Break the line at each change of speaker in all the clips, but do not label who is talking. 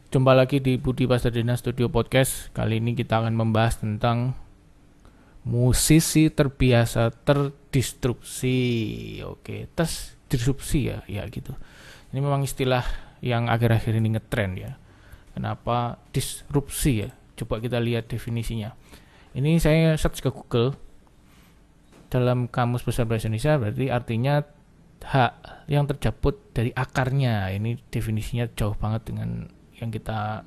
Jumpa lagi di Budi Pasardina Studio Podcast. Kali ini kita akan membahas tentang musisi terbiasa terdistrupsi. Oke, disrupsi ya gitu. Ini memang istilah yang akhir-akhir ini ngetrend ya. Kenapa disrupsi ya? Coba kita lihat definisinya. Ini saya search ke Google. Dalam Kamus Besar Bahasa Indonesia berarti artinya hak yang tercabut dari akarnya. Ini definisinya jauh banget dengan yang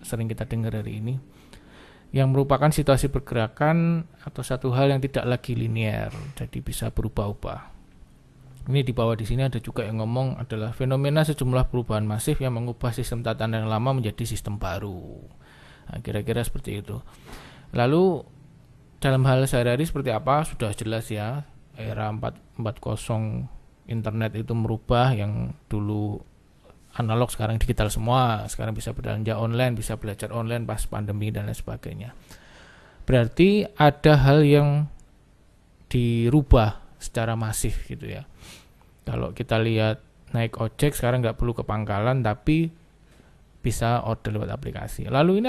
sering kita dengar hari ini, yang merupakan situasi pergerakan atau satu hal yang tidak lagi linear, jadi bisa berubah-ubah. Ini di bawah di sini ada juga yang ngomong adalah fenomena sejumlah perubahan masif yang mengubah sistem tatanan yang lama menjadi sistem baru. Nah, kira-kira seperti itu. Lalu dalam hal sehari-hari seperti apa? Sudah jelas ya, era 4.0 internet itu merubah yang dulu analog sekarang digital semua. Sekarang bisa berbelanja online, bisa belajar online pas pandemi dan lain sebagainya. Berarti ada hal yang dirubah secara masif gitu ya. Kalau kita lihat naik ojek sekarang nggak perlu ke pangkalan, tapi bisa order lewat aplikasi. Lalu ini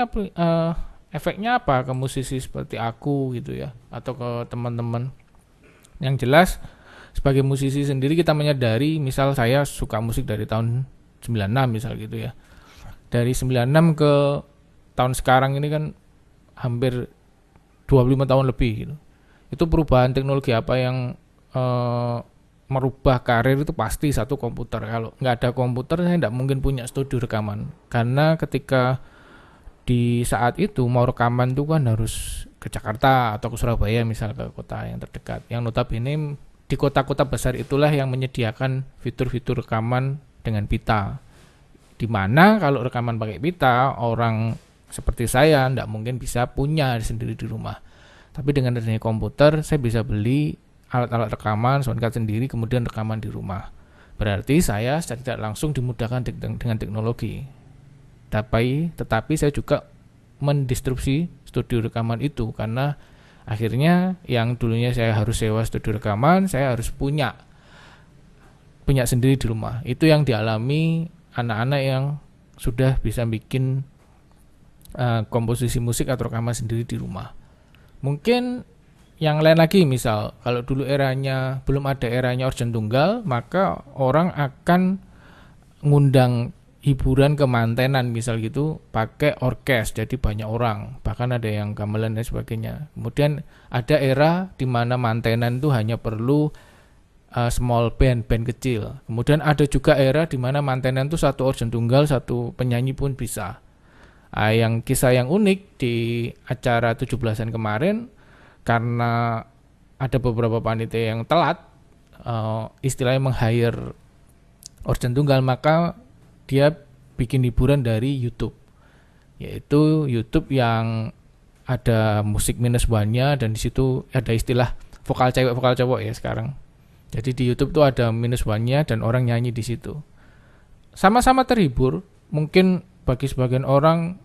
efeknya apa ke musisi seperti aku gitu ya, atau ke teman-teman? Yang jelas sebagai musisi sendiri kita menyadari, misal saya suka musik dari tahun 96 misal gitu ya. Dari 96 ke tahun sekarang ini kan hampir 25 tahun lebih gitu. Itu perubahan teknologi apa yang merubah karir itu pasti satu komputer. Kalau nggak ada komputer saya nggak mungkin punya studio rekaman. Karena ketika di saat itu mau rekaman itu kan harus ke Jakarta atau ke Surabaya misal, ke kota yang terdekat. Yang notabene di kota-kota besar itulah yang menyediakan fitur-fitur rekaman dengan pita, dimana kalau rekaman pakai pita orang seperti saya tidak mungkin bisa punya sendiri di rumah. Tapi dengan adanya komputer saya bisa beli alat-alat rekaman soundcard sendiri, kemudian rekaman di rumah. Berarti saya secara tidak langsung dimudahkan dengan teknologi. Tetapi saya juga mendistrupsi studio rekaman itu, karena akhirnya yang dulunya saya harus sewa studio rekaman, saya harus punya sendiri di rumah. Itu yang dialami anak-anak yang sudah bisa bikin komposisi musik atau rekaman sendiri di rumah. Mungkin yang lain lagi, misal kalau dulu belum ada eranya organ tunggal, maka orang akan ngundang hiburan ke mantenan misal gitu pakai orkes, jadi banyak orang, bahkan ada yang gamelan dan sebagainya. Kemudian ada era di mana mantenan itu hanya perlu small band kecil. Kemudian ada juga era di mana mantenan itu satu organ tunggal, satu penyanyi pun bisa. Yang kisah yang unik di acara 17-an kemarin, karena ada beberapa panitia yang telat istilahnya meng-hire organ tunggal, maka dia bikin hiburan dari YouTube. Yaitu YouTube yang ada musik minus one-nya, dan di situ ada istilah vokal cewek vokal cowok ya sekarang. Jadi di YouTube tuh ada minus one-nya dan orang nyanyi di situ. Sama-sama terhibur. Mungkin bagi sebagian orang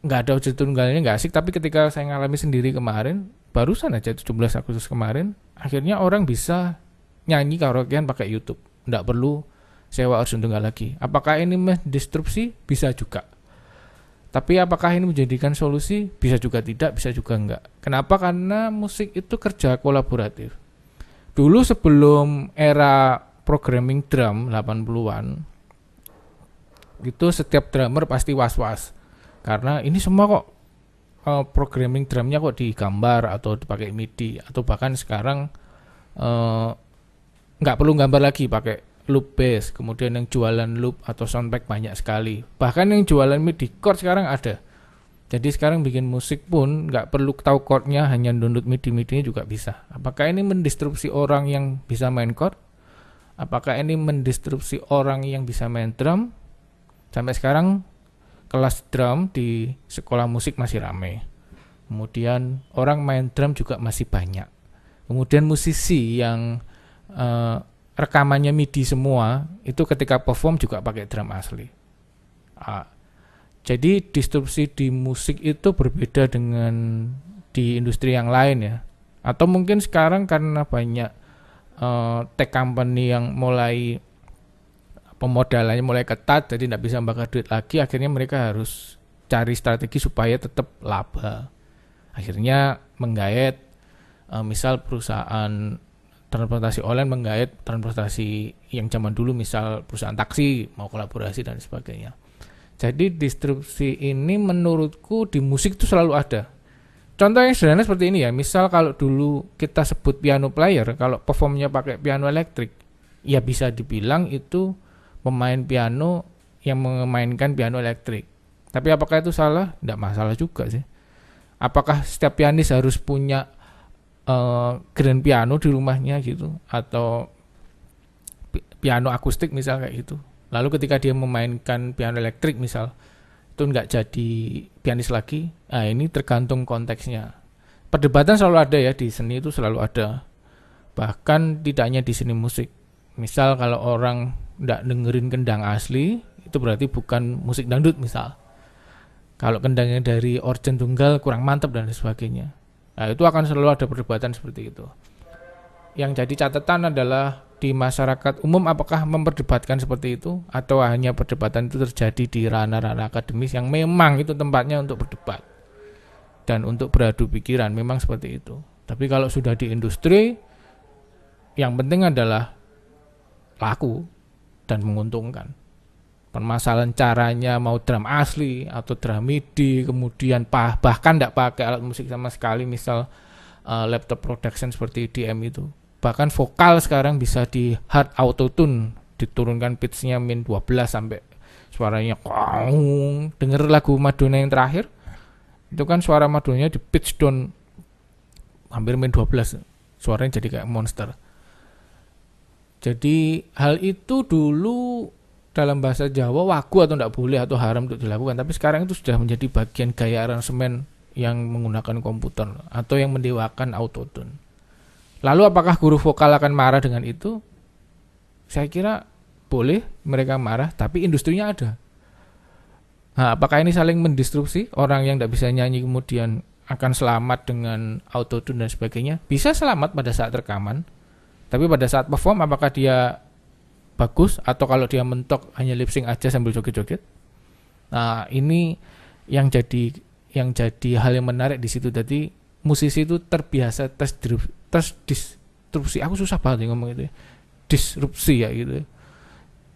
nggak ada organ tunggalnya nggak asik, tapi ketika saya ngalami sendiri kemarin, barusan aja 17 Agustus kemarin, akhirnya orang bisa nyanyi karaokean pakai YouTube. Nggak perlu sewa organ tunggal lagi. Apakah ini mendistrupsi? Bisa juga. Tapi apakah ini menjadikan solusi? Bisa juga tidak, bisa juga enggak. Kenapa? Karena musik itu kerja kolaboratif. Dulu sebelum era programming drum 80-an, itu setiap drummer pasti was-was. Karena ini semua kok programming drumnya kok digambar atau dipakai MIDI, atau bahkan sekarang nggak perlu gambar lagi, pakai loop bass. Kemudian yang jualan loop atau soundpack banyak sekali. Bahkan yang jualan MIDI chord sekarang ada. Jadi sekarang bikin musik pun nggak perlu tahu chordnya, hanya download MIDI-MIDI-nya juga bisa. Apakah ini mendistrupsi orang yang bisa main chord? Apakah ini mendistrupsi orang yang bisa main drum? Sampai sekarang kelas drum di sekolah musik masih ramai. Kemudian orang main drum juga masih banyak. Kemudian musisi yang rekamannya MIDI semua, itu ketika perform juga pakai drum asli. Jadi disrupsi di musik itu berbeda dengan di industri yang lain ya. Atau mungkin sekarang karena banyak tech company yang mulai pemodalannya mulai ketat, jadi tidak bisa bakar duit lagi. Akhirnya mereka harus cari strategi supaya tetap laba. Akhirnya menggait, misal perusahaan transportasi online menggait transportasi yang zaman dulu, misal perusahaan taksi mau kolaborasi dan sebagainya. Jadi disrupsi ini menurutku di musik itu selalu ada. Contoh yang sederhana seperti ini ya, misal kalau dulu kita sebut piano player, kalau performnya pakai piano elektrik, ya bisa dibilang itu pemain piano yang memainkan piano elektrik. Tapi apakah itu salah? Tidak masalah juga sih. Apakah setiap pianis harus punya grand piano di rumahnya gitu, atau piano akustik misal kayak gitu? Lalu ketika dia memainkan piano elektrik misal, itu nggak jadi pianis lagi. Nah, ini tergantung konteksnya. Perdebatan selalu ada ya, di seni itu selalu ada. Bahkan tidak hanya di seni musik. Misal kalau orang nggak dengerin kendang asli, itu berarti bukan musik dangdut misal. Kalau kendangnya dari organ tunggal kurang mantap dan sebagainya. Nah, itu akan selalu ada perdebatan seperti itu. Yang jadi catatan adalah di masyarakat umum apakah memperdebatkan seperti itu, atau hanya perdebatan itu terjadi di ranah-ranah akademis yang memang itu tempatnya untuk berdebat dan untuk beradu pikiran, memang seperti itu. Tapi kalau sudah di industri, yang penting adalah laku dan menguntungkan. Permasalahan caranya mau drum asli atau drum MIDI, kemudian bahkan tidak pakai alat musik sama sekali, misal laptop production seperti EDM itu. Bahkan vokal sekarang bisa di hard auto tune, diturunkan pitch-nya min 12 sampai suaranya kong. Denger lagu Madonna yang terakhir, itu kan suara Madonna di pitch down hampir min 12, suaranya jadi kayak monster. Jadi hal itu dulu dalam bahasa Jawa wagu atau tidak boleh atau haram untuk dilakukan, tapi sekarang itu sudah menjadi bagian gaya aransemen yang menggunakan komputer atau yang mendewakan autotune. Lalu apakah guru vokal akan marah dengan itu? Saya kira boleh mereka marah, tapi industrinya ada. Nah, apakah ini saling mendistrupsi? Orang yang tidak bisa nyanyi kemudian akan selamat dengan autotune dan sebagainya? Bisa selamat pada saat rekaman, tapi pada saat perform apakah dia bagus, atau kalau dia mentok hanya lip sync aja sambil joget-joget? Nah, ini yang jadi hal yang menarik di situ. Jadi musisi itu terbiasa disrupsi. Aku susah banget ngomong itu ya. Disrupsi ya gitu.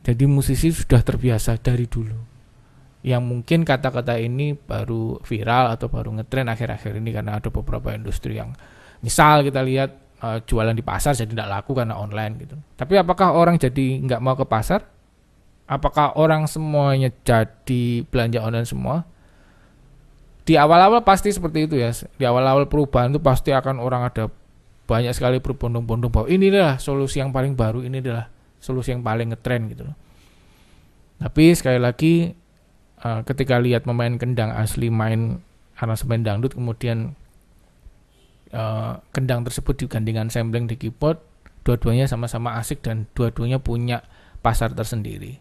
Jadi musisi sudah terbiasa dari dulu. Yang mungkin kata-kata ini baru viral atau baru ngetren akhir-akhir ini karena ada beberapa industri yang misal kita lihat jualan di pasar jadi tidak laku karena online gitu. Tapi apakah orang jadi nggak mau ke pasar? Apakah orang semuanya jadi belanja online semua? Di awal-awal pasti seperti itu ya. Di awal-awal perubahan itu pasti akan orang ada banyak sekali berbondong-bondong bahwa ini adalah solusi yang paling baru, ini adalah solusi yang paling ngetren gitu loh. Tapi sekali lagi ketika lihat pemain kendang asli main aransemen dangdut, kemudian kendang tersebut digandingkan sampling di keyboard, dua-duanya sama-sama asik dan dua-duanya punya pasar tersendiri.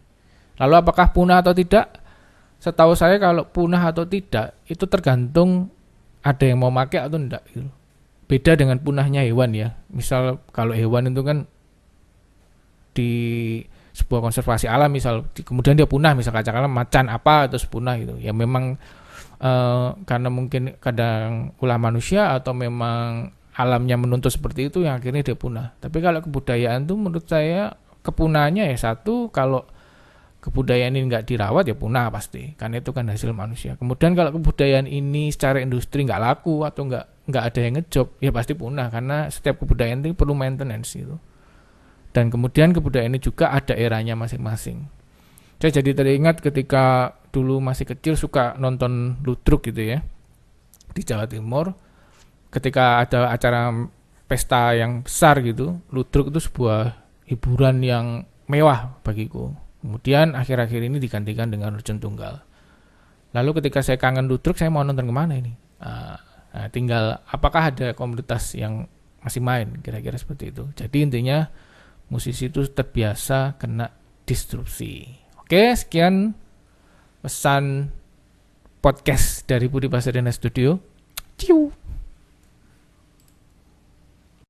Lalu apakah punah atau tidak? Setahu saya kalau punah atau tidak itu tergantung ada yang mau pakai atau enggak gitu. Beda dengan punahnya hewan ya. Misal kalau hewan itu kan di sebuah konservasi alam, misal kemudian dia punah, misal katakanlah macan apa terus punah gitu. Ya memang karena mungkin kadang ulah manusia atau memang alamnya menuntut seperti itu yang akhirnya dia punah. Tapi kalau kebudayaan itu menurut saya kepunahannya ya satu, kalau kebudayaan ini nggak dirawat ya punah pasti, karena itu kan hasil manusia. Kemudian kalau kebudayaan ini secara industri nggak laku atau nggak ada yang ngejob ya pasti punah, karena setiap kebudayaan itu perlu maintenance itu. Dan kemudian kebudayaan ini juga ada eranya masing-masing. Saya jadi teringat ketika dulu masih kecil suka nonton ludruk gitu ya di Jawa Timur. Ketika ada acara pesta yang besar gitu, ludruk itu sebuah hiburan yang mewah bagiku. Kemudian akhir-akhir ini digantikan dengan organ tunggal. Lalu ketika saya kangen ludruk, saya mau nonton kemana ini? Tinggal apakah ada komunitas yang masih main, kira-kira seperti itu. Jadi intinya musisi itu terbiasa kena disrupsi. Oke, sekian pesan podcast dari Budi Pasariana Studio. Ciu.